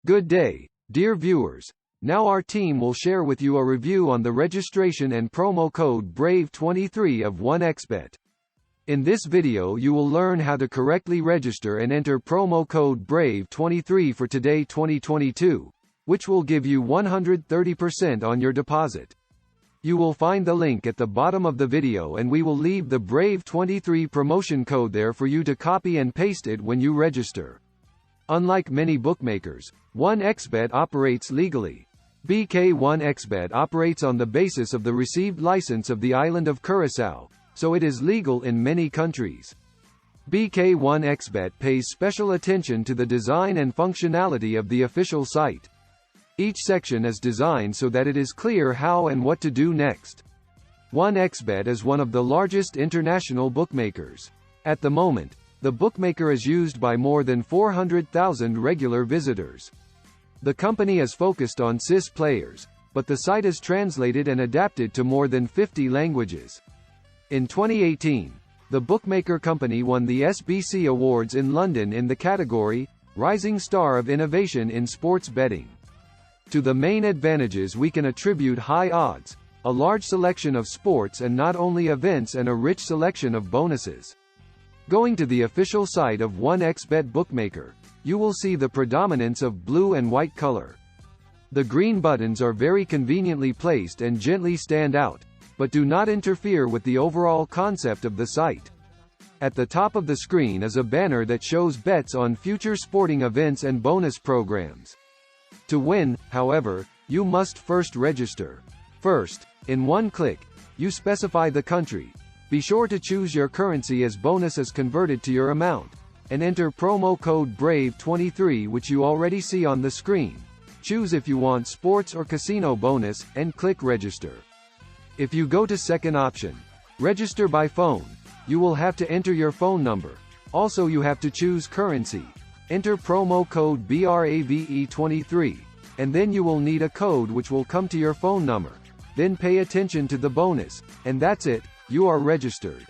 Good day, dear viewers. Now our team will share with you a review on the registration and promo code BRAVE23 of 1xBet. In this video you will learn how to correctly register and enter promo code BRAVE23 for today 2022, which will give you 130% on your deposit. You will find the link at the bottom of the video and we will leave the BRAVE23 promotion code there for you to copy and paste it when you register. Unlike many bookmakers, 1xBet operates legally. BK1xBet operates on the basis of the received license of the island of Curaçao, so it is legal in many countries. BK1xBet pays special attention to the design and functionality of the official site. Each section is designed so that it is clear how and what to do next. 1xBet is one of the largest international bookmakers. At the moment, the bookmaker is used by more than 400,000 regular visitors. The company is focused on CIS players, but the site is translated and adapted to more than 50 languages. In 2018, the bookmaker company won the SBC Awards in London in the category Rising Star of Innovation in Sports Betting. To the main advantages we can attribute high odds, a large selection of sports and not only events, and a rich selection of bonuses. Going to the official site of 1xBet bookmaker, you will see the predominance of blue and white color. The green buttons are very conveniently placed and gently stand out, but do not interfere with the overall concept of the site. At the top of the screen is a banner that shows bets on future sporting events and bonus programs. To win, however, you must first register. First, in one click, you specify the country. Be sure to choose your currency as bonus is converted to your amount, and enter promo code BRAVE23 which you already see on the screen. Choose if you want sports or casino bonus, and click register. If you go to second option, register by phone, you will have to enter your phone number. Also you have to choose currency. Enter promo code BRAVE23, and then you will need a code which will come to your phone number. Then pay attention to the bonus, and that's it. You are registered.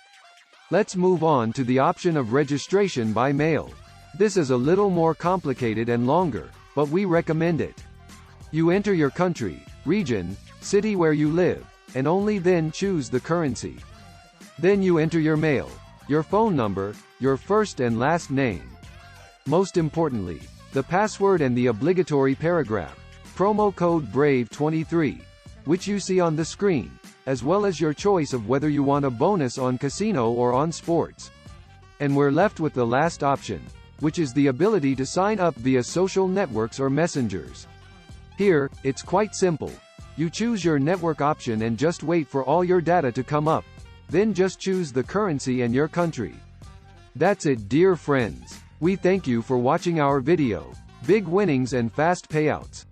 Let's move on to the option of registration by mail. This is a little more complicated and longer, but we recommend it. You enter your country, region, city where you live, and only then choose the currency. Then you enter your mail, your phone number, your first and last name. Most importantly, the password and the obligatory paragraph, promo code BRAVE23, which you see on the screen, as well as your choice of whether you want a bonus on casino or on sports. And we're left with the last option, which is the ability to sign up via social networks or messengers. Here, it's quite simple. You choose your network option and just wait for all your data to come up. Then just choose the currency and your country. That's it, dear friends. We thank you for watching our video. Big winnings and fast payouts.